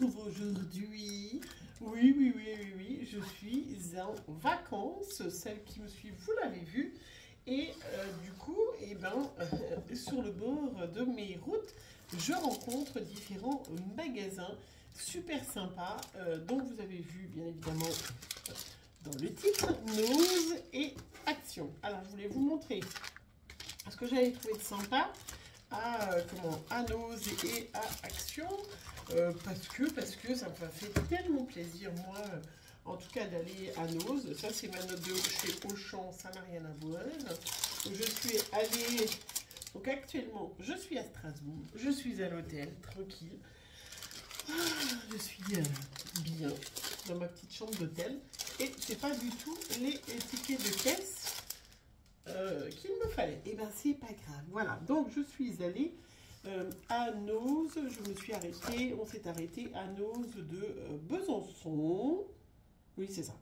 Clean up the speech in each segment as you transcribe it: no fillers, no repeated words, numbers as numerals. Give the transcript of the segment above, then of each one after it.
retrouve aujourd'hui. Oui, je suis en vacances. Celles qui me suivent, vous l'avez vu. Et du coup, sur le bord de mes routes, je rencontre différents magasins super sympas. Donc vous avez vu, bien évidemment, dans le titre, Nose et Action. Alors, je voulais vous montrer ce que j'avais trouvé de sympa à Nose et à Action. Parce que ça me fait tellement plaisir, moi, en tout cas, d'aller à Nose. Ça, c'est ma note de chez Auchan, ça n'a rien à voir. Je suis allée, donc actuellement, je suis à Strasbourg, je suis à l'hôtel, tranquille. Je suis bien dans ma petite chambre d'hôtel. Et c'est pas du tout les tickets de caisse qu'il me fallait. Et ben c'est pas grave. Voilà, donc je suis allée à Nose, je me suis arrêtée, on s'est arrêté à Nose de Besançon. Oui, c'est ça.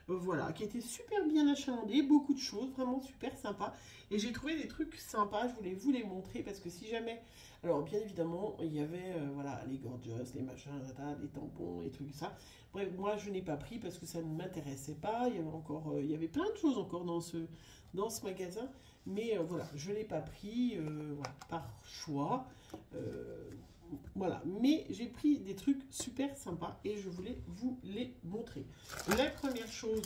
Voilà, qui était super bien achalandé, beaucoup de choses, vraiment super sympa. Et j'ai trouvé des trucs sympas, je voulais vous les montrer parce que si jamais... Alors, bien évidemment, il y avait voilà, les gorgeous, les machins, les tampons, les trucs ça. Bref, moi, je n'ai pas pris parce que ça ne m'intéressait pas. Il y avait encore, il y avait plein de choses encore dans ce magasin. Mais voilà, je ne l'ai pas pris voilà, par choix. Voilà, mais j'ai pris des trucs super sympas et je voulais vous les montrer. La première chose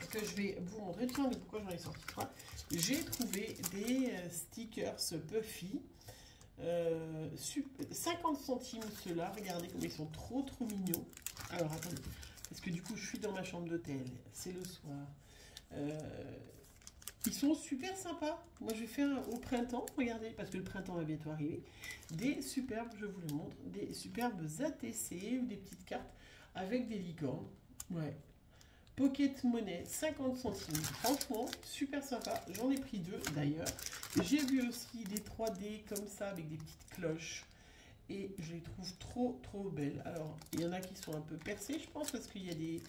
que je vais vous montrer, tiens, mais pourquoi j'en ai sorti trois? J'ai trouvé des stickers Puffy, 50 centimes ceux-là, regardez comme ils sont trop mignons. Alors attendez, parce que du coup je suis dans ma chambre d'hôtel, c'est le soir. Ils sont super sympas. Moi, je vais faire au printemps, regardez, parce que le printemps va bientôt arriver, des superbes, je vous les montre, des superbes ATC ou des petites cartes avec des licornes. Ouais. Pocket Money, 50 centimes. Franchement, super sympa. J'en ai pris deux d'ailleurs. J'ai vu aussi des 3D comme ça avec des petites cloches. Et je les trouve trop belles. Alors, il y en a qui sont un peu percées, je pense, parce qu'il y a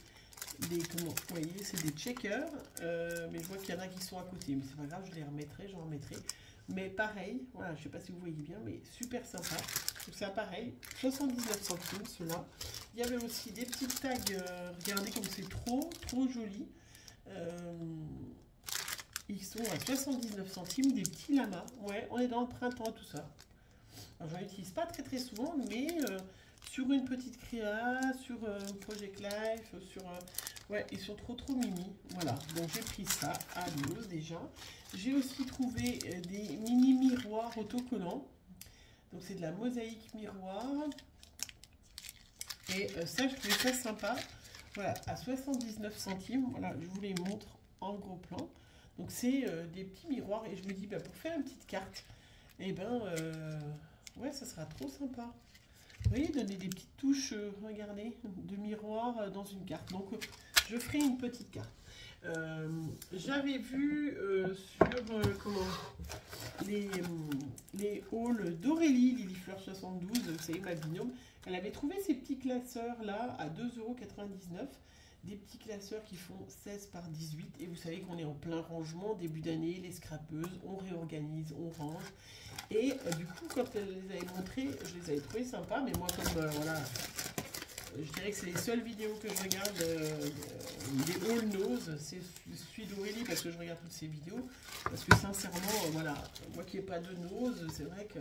comment, vous voyez, c'est des checkers, mais je vois qu'il y en a qui sont à côté, mais c'est pas grave, je les remettrai, j'en remettrai. Mais pareil, voilà, je sais pas si vous voyez bien, mais super sympa. Donc c'est pareil, 79 centimes ceux-là. Il y avait aussi des petites tags, regardez comme c'est trop joli. Ils sont à 79 centimes, des petits lamas. Ouais, on est dans le printemps, tout ça. Alors j'en utilise pas très souvent, mais sur une petite créa, sur Project Life, sur... ouais, ils sont trop mimi. Voilà, donc j'ai pris ça à Nose déjà. J'ai aussi trouvé des mini miroirs autocollants. Donc c'est de la mosaïque miroir. Et ça, je trouvais ça sympa. Voilà, à 79 centimes. Voilà, je vous les montre en gros plan. Donc c'est des petits miroirs. Et je me dis, bah, pour faire une petite carte, et ouais, ça sera trop sympa. Vous voyez, donner des petites touches, regardez, de miroir dans une carte. Donc, je ferai une petite carte. J'avais vu sur les hauls d'Aurélie, Lilifleur 72, c'est ma binôme. Elle avait trouvé ces petits classeurs là à 2,99 €. Des petits classeurs qui font 16 par 18. Et vous savez qu'on est en plein rangement, début d'année, les scrapeuses, on réorganise, on range. Et du coup, quand elle les avait montrés, je les avais trouvés sympas. Mais moi, comme voilà, je dirais que c'est les seules vidéos que je regarde des All Nose, c'est celui d'Aurélie parce que je regarde toutes ces vidéos. Parce que sincèrement, voilà, moi qui n'ai pas de nose, c'est vrai que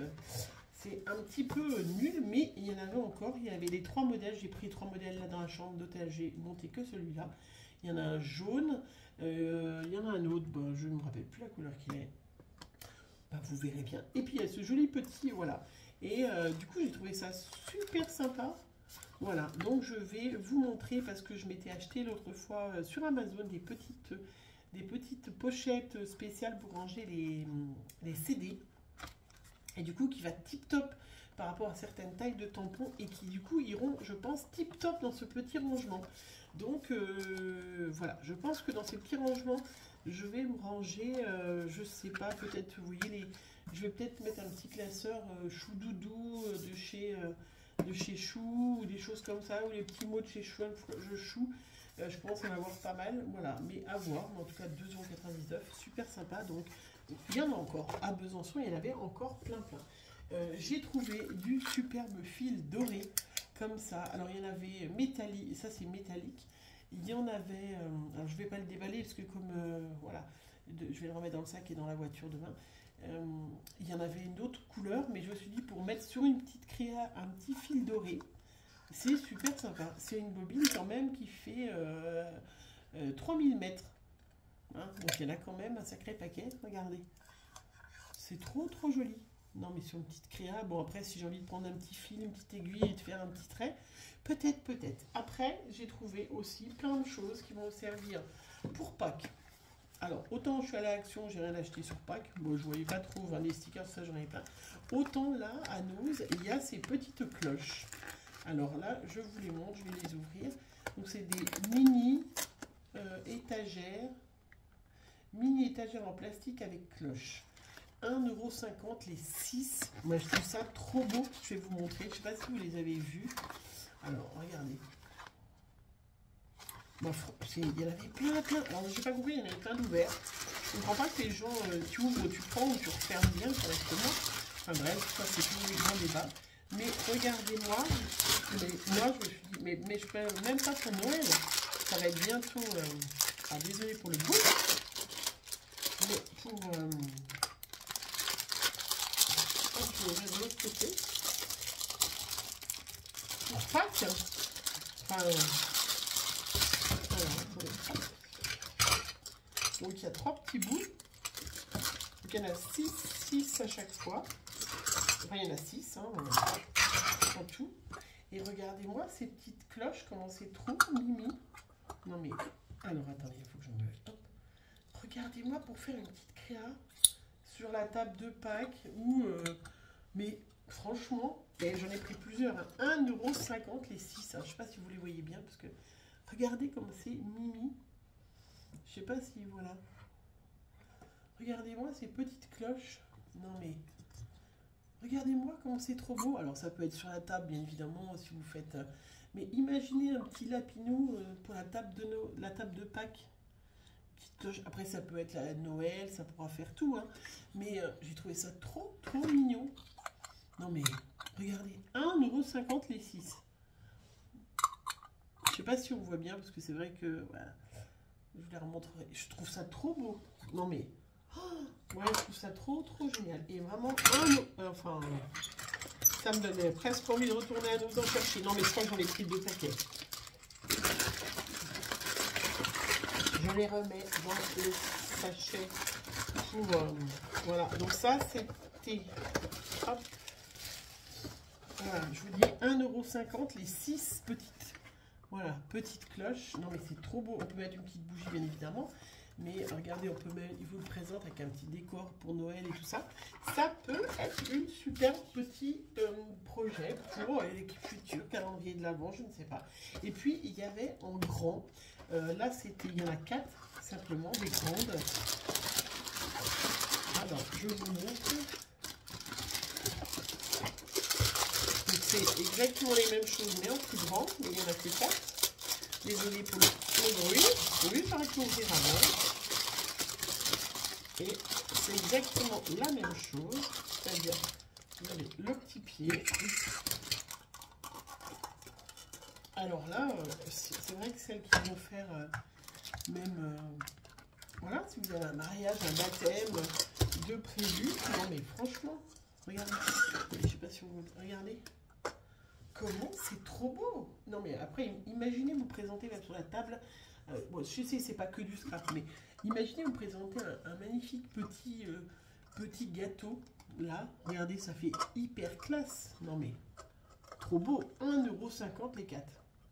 c'est un petit peu nul, mais il y en avait encore. Il y avait les 3 modèles. J'ai pris 3 modèles là dans la chambre d'hôtel. J'ai monté que celui-là. Il y en a un jaune. Il y en a un autre. Ben, je ne me rappelle plus la couleur qu'il est. Ben, vous verrez bien. Et puis il y a ce joli petit, voilà. Et du coup, j'ai trouvé ça super sympa. Voilà. Donc je vais vous montrer parce que je m'étais acheté l'autre fois sur Amazon des petites pochettes spéciales pour ranger les CD. Et du coup qui va tip top par rapport à certaines tailles de tampons et qui du coup iront, je pense, tip top dans ce petit rangement. Donc voilà, je pense que dans ces petits rangements, je vais me ranger, je sais pas, peut-être, vous voyez, je vais peut-être mettre un petit classeur chou doudou de chez Chou, ou des choses comme ça, ou les petits mots de chez Chou, je pense en avoir pas mal, voilà, mais à voir, mais en tout cas 2,99 €, super sympa, donc il y en a encore, à Besançon, il y en avait encore plein. j'ai trouvé du superbe fil doré, comme ça. Alors, il y en avait métallique, ça c'est métallique. Il y en avait, alors je ne vais pas le déballer parce que comme, voilà, je vais le remettre dans le sac et dans la voiture demain. Il y en avait une autre couleur, mais je me suis dit pour mettre sur une petite créa un petit fil doré, c'est super sympa. C'est une bobine quand même qui fait 3000 mètres. Hein, donc il y en a quand même un sacré paquet, regardez. C'est trop joli. Non mais sur une petite créa, bon après si j'ai envie de prendre un petit fil, une petite aiguille et de faire un petit trait, peut-être. Après j'ai trouvé aussi plein de choses qui vont servir pour Pâques. Alors autant je suis allée à l'Action, j'ai rien acheté sur Pâques, bon je voyais pas trop, enfin, les stickers ça j'en ai plein. Autant là à Noz il y a ces petites cloches. Alors là je vous les montre, je vais les ouvrir. Donc c'est des mini étagères en plastique avec cloche. 1,50 € les 6. Moi je trouve ça trop beau. Je vais vous montrer. Je ne sais pas si vous les avez vus. Alors regardez. Il y en avait plein. Alors j'ai pas compris, il y en avait plein d'ouverts. Je ne comprends pas que les gens, tu ouvres, tu prends ou tu refermes bien correctement. Enfin bref, ça c'est toujours les grands débats. Mais regardez-moi. Moi je me suis dit, mais je peux même pas pour Noël. Ça va être bientôt. Ah désolé pour le goût. Mais pour de l'autre côté. Pour Pâques. Enfin, voilà. Donc il y a 3 petits bouts. Donc il y en a 6 à chaque fois. Enfin il y en a 6 hein, en tout. Et regardez-moi ces petites cloches, comment c'est trop mimi. Non mais, alors attendez, il faut que je me... Hop. Regardez-moi pour faire une petite créa sur la table de Pâques ou... mais franchement, j'en ai pris plusieurs, hein, 1,50 € les 6. Je ne sais pas si vous les voyez bien, parce que regardez comme c'est mimi. Je ne sais pas si, voilà. Regardez-moi ces petites cloches. Non mais, regardez-moi comment c'est trop beau. Alors ça peut être sur la table, bien évidemment, si vous faites... mais imaginez un petit lapinou pour la table de Pâques. Après ça peut être la Noël, ça pourra faire tout, hein. Mais j'ai trouvé ça trop mignon. Non mais regardez, 1,50 € les 6. Je sais pas si on voit bien parce que c'est vrai que voilà, je vous les remontrerai. Je trouve ça trop beau. Non mais ouais, je trouve ça trop génial. Et vraiment enfin ça me donnait presque envie de retourner à nous en chercher. Non mais je crois que j'en ai pris 2 paquets. Je les remets dans le sachet pour voilà. Donc ça c'était hop. Voilà, je vous dis 1,50 € les 6 petites. Voilà, petites cloches. Non mais c'est trop beau. On peut mettre une petite bougie bien évidemment. Mais regardez, on peut mettre, il vous le présente avec un petit décor pour Noël et tout ça. Ça peut être une super petit projet pour l'équipe future, calendrier de l'Avent, je ne sais pas. Et puis il y avait en grand, là c'était, il y en a 4 simplement, des grandes. Alors je vous montre. C'est exactement les mêmes choses, mais en plus grand. Mais il y en a que 4. Désolée pour le bruit. Oui, j'arrête d'ouvrir avant. Et c'est exactement la même chose. C'est-à-dire, vous avez le petit pied. Alors là, c'est vrai que celles qui vont faire même... voilà, si vous avez un mariage, un baptême de prévu. Non mais franchement, regardez. Je sais pas si vous regardez. Comment c'est trop beau! Non mais après, imaginez vous présenter là sur la table. Bon, je sais, c'est pas que du scrap, mais imaginez vous présenter un magnifique petit gâteau. Là, regardez, ça fait hyper classe. Non mais, trop beau. 1,50 € les 4.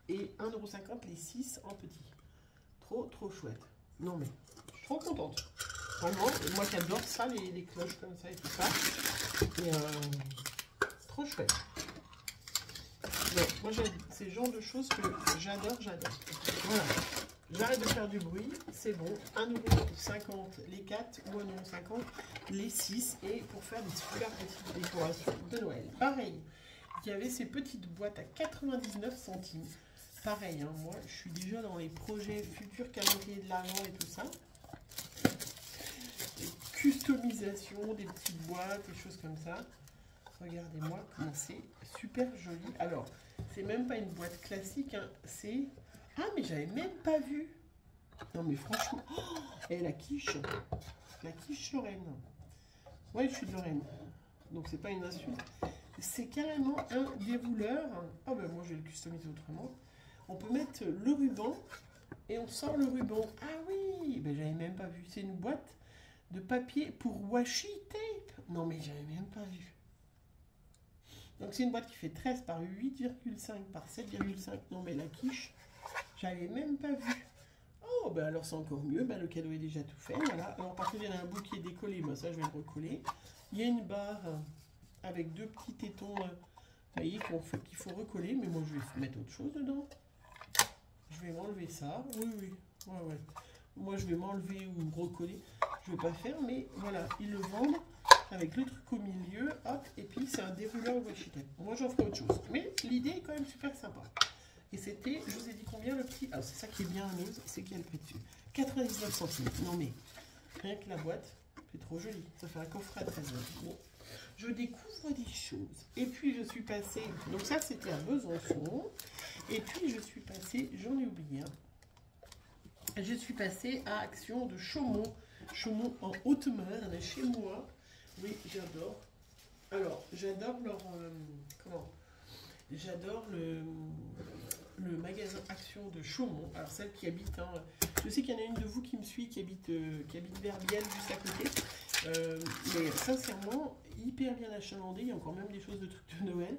Et 1,50 € les 6 en petit. Trop chouette. Non mais, je suis trop contente. Vraiment, moi qui adore ça, les cloches comme ça et tout ça. Et trop chouette. Non, moi, c'est le genre de choses que j'adore. Voilà. J'arrête de faire du bruit. C'est bon. 1,50 € les 4 ou 1,50 € les 6. Et pour faire des super petites décorations de Noël. Pareil, il y avait ces petites boîtes à 99 centimes. Pareil, hein, moi, je suis déjà dans les projets futurs calendriers de l'Avent et tout ça. Des customisations, des petites boîtes, des choses comme ça. Regardez-moi comment c'est super joli. Alors, c'est même pas une boîte classique, hein, c'est... Ah, mais j'avais même pas vu. Non, mais franchement... Oh, et la quiche Lorraine. Ouais, je suis de Lorraine. Donc, c'est pas une insulte. C'est carrément un dérouleur. Ah, ben moi, je vais le customiser autrement. On peut mettre le ruban et on sort le ruban. Ah oui, ben j'avais même pas vu. C'est une boîte de papier pour washi tape. Non, mais j'avais même pas vu. Donc, c'est une boîte qui fait 13 par 8,5 par 7,5. Non, mais la quiche, j'avais même pas vu. Oh, ben alors c'est encore mieux. Ben, le cadeau est déjà tout fait. Voilà. Alors, par contre, il y en a un bout qui est décollé. Moi, ça, je vais le recoller. Il y a une barre avec deux petits tétons, vous voyez, qu'il faut recoller. Mais moi, je vais mettre autre chose dedans. Je vais m'enlever ça. Oui, oui. Ouais, ouais. Moi, je vais m'enlever ou recoller. Je ne vais pas faire, mais voilà. Ils le vendent avec le truc au milieu. Hop. Et puis, c'est un dérouleur washi tape. Moi, j'en ferai autre chose. Mais l'idée est quand même super sympa. Et c'était, je vous ai dit combien le prix? Alors, c'est ça qui est bien amusant, c'est qu'il y a le prix dessus. 99 centimes. Non, mais rien que la boîte, c'est trop joli. Ça fait un coffret à 13 €. Bon. Je découvre des choses. Et puis, je suis passée... Donc, ça, c'était à Besançon. Et puis, je suis passée... J'en ai oublié un. Je suis passée à Action de Chaumont. Chaumont en Haute-Marne, chez moi. Oui, j'adore. Alors, j'adore leur... comment? J'adore le magasin Action de Chaumont. Alors, celle qui habite... Hein, je sais qu'il y en a une de vous qui me suit, qui habite Verbiel, juste à côté. Mais sincèrement, hyper bien achalandé. Il y a encore même des choses de trucs de Noël.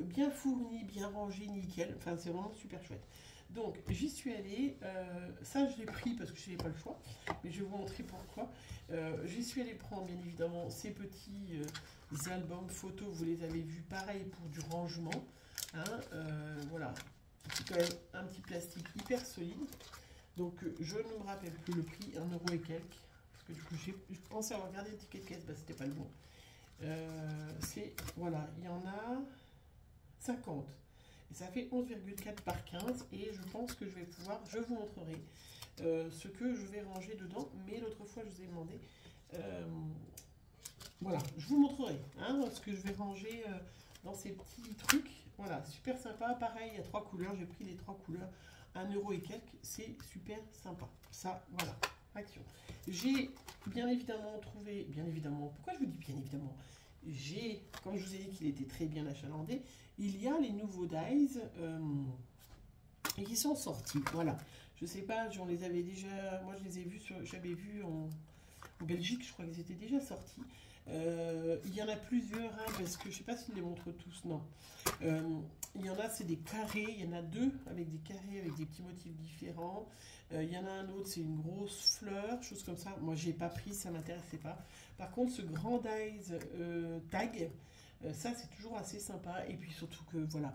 Bien fourni, bien rangé, nickel. Enfin, c'est vraiment super chouette. Donc, j'y suis allée. Ça, je l'ai pris parce que je n'avais pas le choix. Mais je vais vous montrer pourquoi. J'y suis allée prendre, bien évidemment, ces petits albums photos. Vous les avez vus, pareil, pour du rangement. Hein, voilà. C'est quand même un petit plastique hyper solide. Donc, je ne me rappelle plus le prix. 1 € et quelques. Parce que du coup, je pensais avoir gardé le ticket de caisse. Bah, c'était pas le bon. Voilà, il y en a 50. Et ça fait 11,4 par 15. Et je pense que je vais pouvoir, je vous montrerai ce que je vais ranger dedans. Mais l'autre fois, je vous ai demandé. Voilà, je vous montrerai hein, ce que je vais ranger dans ces petits trucs. Voilà, super sympa. Pareil, il y a 3 couleurs. J'ai pris les 3 couleurs. 1 € et quelques. C'est super sympa. Ça, voilà. Action. J'ai bien évidemment trouvé, bien évidemment, pourquoi je vous dis bien évidemment, j'ai, comme je vous ai dit qu'il était très bien achalandé, il y a les nouveaux dies qui sont sortis, voilà. Je sais pas, j'en les avais déjà, moi je les ai vus, j'avais vu en Belgique, je crois qu'ils étaient déjà sortis. Il y en a plusieurs, hein, parce que je sais pas s'ils les montrent tous, non. Il y en a, c'est des carrés, il y en a 2 avec des carrés, avec des petits motifs différents. Il y en a un autre, c'est une grosse fleur, chose comme ça. Moi, j'ai pas pris, ça m'intéressait pas. Par contre, ce grand dies tag, ça, c'est toujours assez sympa. Et puis surtout que, voilà,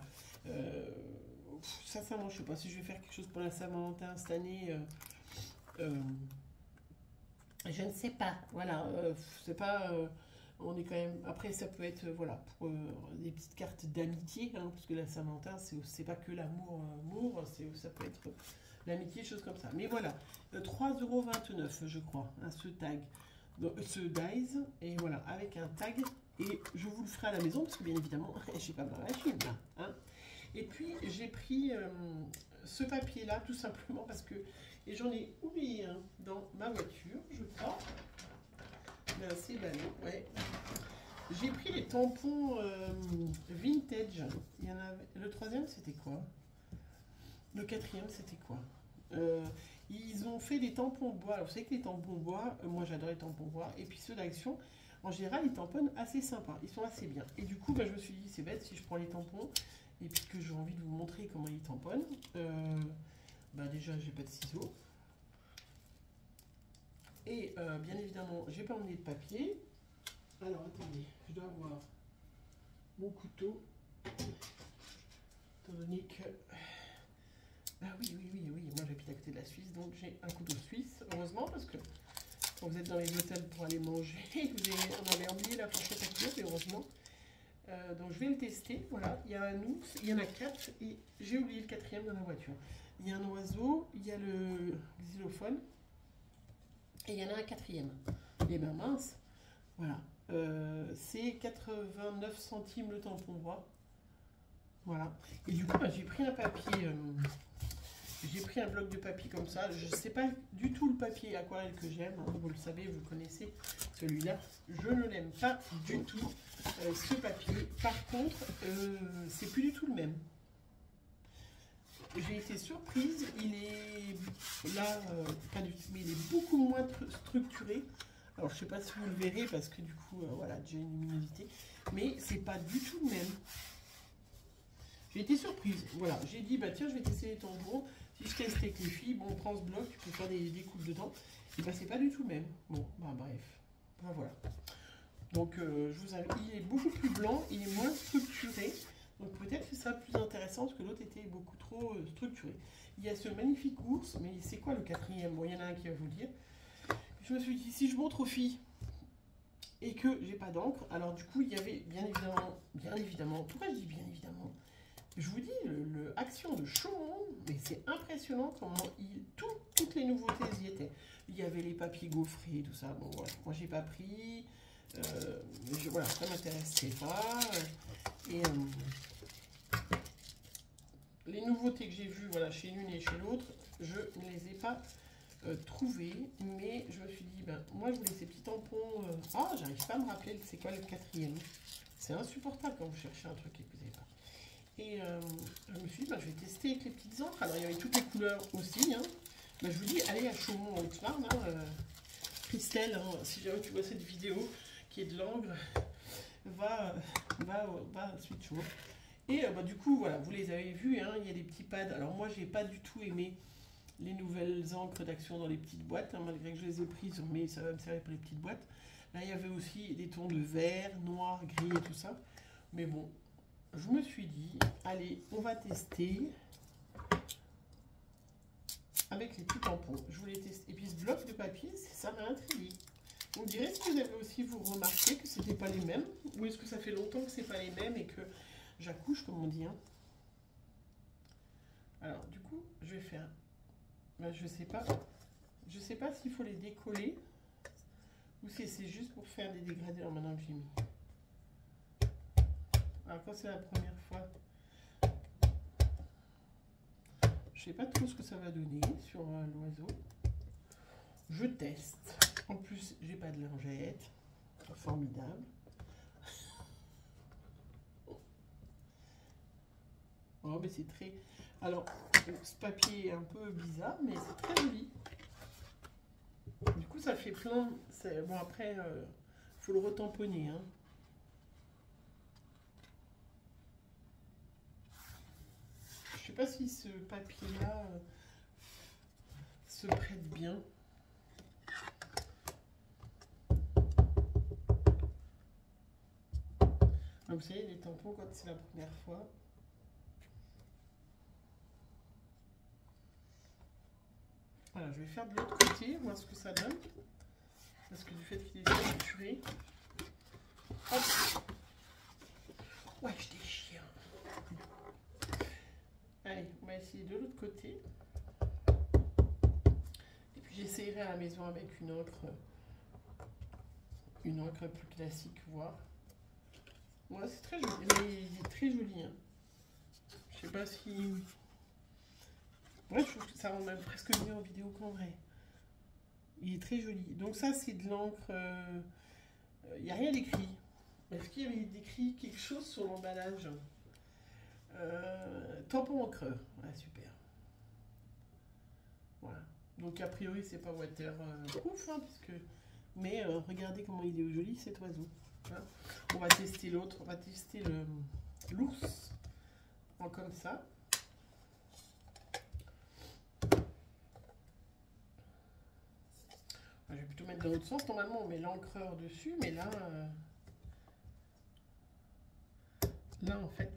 sincèrement, je sais pas si je vais faire quelque chose pour la Saint-Valentin cette année. Je ne sais pas, voilà, c'est pas, on est quand même, après ça peut être, voilà, pour des petites cartes d'amitié, hein, parce que la Saint-Valentin, c'est pas que l'amour, ça peut être l'amitié, choses comme ça. Mais voilà, 3,29 € je crois, hein, ce tag, donc, ce dies, et voilà, avec un tag, et je vous le ferai à la maison, parce que bien évidemment, j'ai pas ma machine là, hein. Et puis j'ai pris ce papier là, tout simplement parce que, et j'en ai oublié un dans ma voiture, je crois. Ben, c'est ballot, ouais. J'ai pris les tampons vintage. Il y en avait... Le 3e, c'était quoi? Le 4e, c'était quoi? Ils ont fait des tampons bois. Alors, vous savez que les tampons bois, moi j'adore les tampons bois. Et puis ceux d'Action, en général, ils tamponnent assez sympas. Ils sont assez bien. Et du coup, ben, je me suis dit, c'est bête si je prends les tampons et puis que j'ai envie de vous montrer comment ils tamponnent. Bah déjà, j'ai pas de ciseaux. Et bien évidemment, j'ai pas emmené de papier. Alors, attendez, je dois avoir mon couteau. Étant donné que... Ah oui, moi j'habite à côté de la Suisse, donc j'ai un couteau suisse, heureusement, parce que quand vous êtes dans les hôtels pour aller manger, on avait oublié la fourchette à coupe, et heureusement. Donc je vais le tester, voilà, il y a un ours, il y en a 4, et j'ai oublié le 4e dans la voiture. Il y a un oiseau, il y a le xylophone, et il y en a un 4e. Et ben mince, voilà. C'est 89 centimes le tampon droit. Voilà. Et du coup, bah, j'ai pris un papier, j'ai pris un bloc de papier comme ça. Je ne sais pas du tout le papier aquarelle que j'aime. Hein. Vous le savez, vous connaissez celui-là. Je ne l'aime pas du tout, ce papier. Par contre, c'est plus du tout le même. J'ai été surprise. Il est là, pas du tout, mais il est beaucoup moins structuré. Alors, je ne sais pas si vous le verrez parce que du coup, voilà, j'ai une luminosité. Mais c'est pas du tout le même. J'ai été surprise. Voilà, j'ai dit, bah tiens, je vais tester les tampons. Si je teste avec les filles, bon, on prend ce bloc, tu peux faire des coupes dedans. Et bah, c'est pas du tout le même. Bon, bah bref. Bah, voilà. Donc, je vous invite. Il est beaucoup plus blanc, il est moins structuré. Donc, peut-être que ça sera plus intéressant parce que l'autre était beaucoup trop structuré. Il y a ce magnifique ours, mais c'est quoi le quatrième? Bon, il y en a un qui va vous le dire. Je me suis dit, si je montre aux filles et que j'ai pas d'encre, alors du coup, il y avait bien évidemment, pourquoi je dis bien évidemment? Je vous dis, le Action de Chaumont, mais c'est impressionnant comment toutes les nouveautés y étaient. Il y avait les papiers gaufrés, tout ça. Bon, voilà. Moi, j'ai pas pris. Voilà, ça m'intéressait pas. Et les nouveautés que j'ai vues, voilà, chez l'une et chez l'autre, je ne les ai pas trouvées. Mais je me suis dit, ben, moi, je voulais ces petits tampons. Ah, j'arrive pas à me rappeler c'est quoi le quatrième. C'est insupportable quand vous cherchez un truc et que vous n'avez pas. Et je me suis dit, bah, je vais tester avec les petites encres. Alors, il y avait toutes les couleurs aussi. Hein. Bah, je vous dis, allez à Chaumont, en Haute-Marne. Hein, Christelle, hein, si jamais tu vois cette vidéo qui est de l'encre, va à Suite Chaumont. Et bah, du coup, voilà, vous les avez vus. Hein, il y a des petits pads. Alors, moi, j'ai pas du tout aimé les nouvelles encres d'Action dans les petites boîtes. Hein, malgré que je les ai prises, mais ça va me servir pour les petites boîtes. Là, il y avait aussi des tons de vert, noir, gris et tout ça. Mais bon. Je me suis dit, allez, on va tester avec les petits tampons. Je voulais tester. Et puis ce bloc de papier, ça m'a intrigué. Vous me direz si vous avez aussi vous remarqué que c'était pas les mêmes, ou est-ce que ça fait longtemps que c'est pas les mêmes et que j'accouche comme on dit. Hein. Alors du coup, je vais faire. Ben, je sais pas s'il faut les décoller ou si c'est juste pour faire des dégradés. Alors maintenant que j'ai mis. Alors quand c'est la première fois, je sais pas trop ce que ça va donner sur l'oiseau. Je teste. En plus, j'ai pas de lingette. Formidable. Oh, mais c'est très... Alors, ce papier est un peu bizarre, mais c'est très joli. Du coup, ça fait plein... Bon, après, faut le retamponner, hein. Je sais pas si ce papier-là se prête bien. Ah, vous savez, les tampons, quand c'est la première fois. Voilà, je vais faire de l'autre côté, voir ce que ça donne. Parce que du fait qu'il est structuré. Hop. Ouais, je déchire. Allez, on va essayer de l'autre côté. Et puis j'essayerai à la maison avec une encre plus classique, voir. Ouais, c'est très joli, mais il est très joli. Hein. Je sais pas si... Ouais, je trouve que ça rend même presque mieux en vidéo qu'en vrai. Il est très joli. Donc ça, c'est de l'encre... Il n'y a rien d'écrit. Est-ce qu'il y avait écrit quelque chose sur l'emballage? Tampon encreur. Ouais, super. Voilà. Donc a priori, c'est pas waterproof, hein, parce que... Mais regardez comment il est joli, cet oiseau. Hein. On va tester l'autre. On va tester l'ours. Comme ça. Je vais plutôt mettre dans l'autre sens. Normalement, on met l'encreur dessus, mais là... Là, en fait...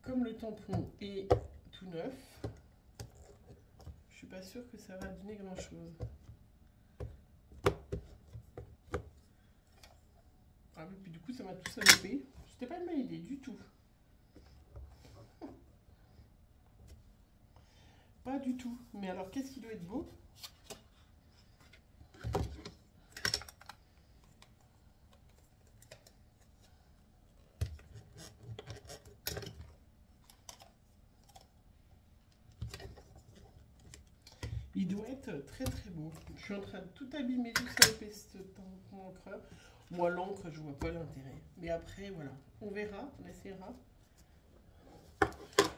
Comme le tampon est tout neuf, je suis pas sûre que ça va donner grand chose. Ah oui, puis du coup ça m'a tout salopé. C'était pas une bonne idée du tout. du tout. Mais alors, qu'est-ce qui doit être beau? Il doit être très très beau. Je suis en train de tout abîmer tout ça avec ce tampon encreur. Moi, l'encre, je vois pas l'intérêt. Mais après, voilà. On verra, on essaiera.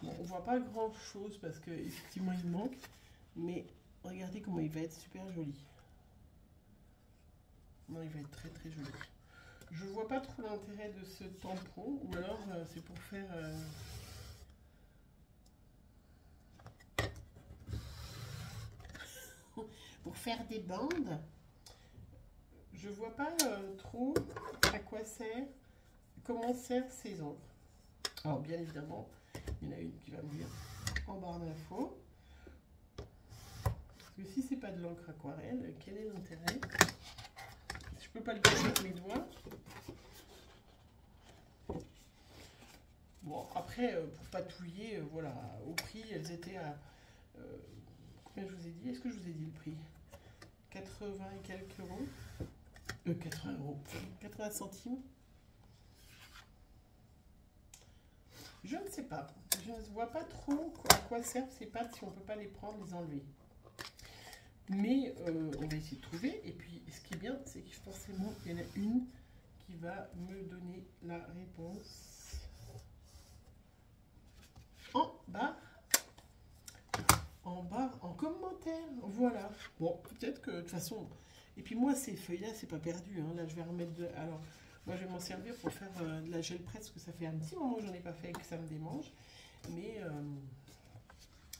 Bon, on voit pas grand chose parce que effectivement il manque. Mais regardez comment il va être super joli. Non, il va être très très joli. Je vois pas trop l'intérêt de ce tampon. Ou alors c'est pour faire... pour faire des bandes. Je vois pas trop à quoi sert, comment servent ces encres. Alors bien évidemment, il y en a une qui va me dire en barre d'infos. Parce que si c'est pas de l'encre aquarelle, quel est l'intérêt? Je peux pas le faire avec mes doigts. Bon après, pour patouiller, voilà, au prix, elles étaient à... combien je vous ai dit? Est-ce que je vous ai dit le prix? 80 et quelques euros. 80 euros. 80 centimes. Je ne sais pas. Je ne vois pas trop à quoi servent ces pâtes si on ne peut pas les prendre, les enlever. Mais on va essayer de trouver. Et puis, ce qui est bien, c'est que forcément, il y en a une qui va me donner la réponse en bas. En bas, en commentaire. Voilà. Bon, peut-être que de toute façon... Et puis moi, ces feuilles-là, c'est pas perdu. Hein. Là, je vais remettre de... Alors, moi, je vais m'en servir pour faire de la gel presse, parce que ça fait un petit moment que j'en ai pas fait et que ça me démange. Mais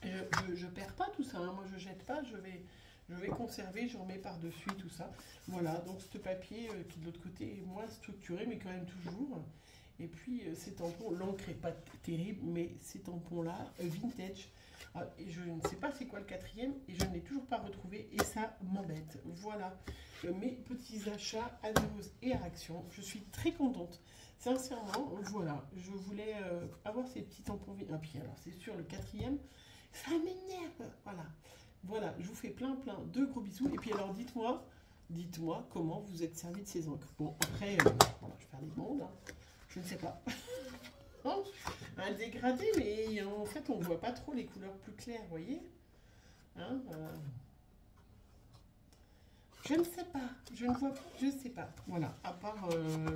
je perds pas tout ça. Hein. Moi, je jette pas. Je vais conserver. Je remets par-dessus tout ça. Voilà. Donc, ce papier qui, de l'autre côté, est moins structuré, mais quand même toujours. Et puis, ces tampons, l'encre n'est pas terrible, mais ces tampons-là, vintage... Et je ne sais pas c'est quoi le quatrième et je ne l'ai toujours pas retrouvé et ça m'embête. Voilà mes petits achats à Neos et à Action. Je suis très contente. Sincèrement, voilà. Je voulais avoir ces petits tampons. Ah, puis alors c'est sûr, le quatrième, ça m'énerve. Voilà. Voilà, je vous fais plein de gros bisous. Et puis alors dites-moi comment vous êtes servi de ces encres. Bon, après, voilà, je vais faire des bandes. Hein. Je ne sais pas. Un dégradé, mais en fait on voit pas trop les couleurs plus claires, vous voyez, hein, je ne sais pas, je ne vois pas, je sais pas, voilà, à part bon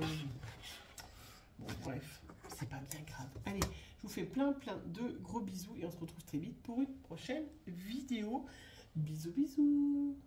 bref, c'est pas bien grave. Allez, je vous fais plein de gros bisous et on se retrouve très vite pour une prochaine vidéo. Bisous bisous.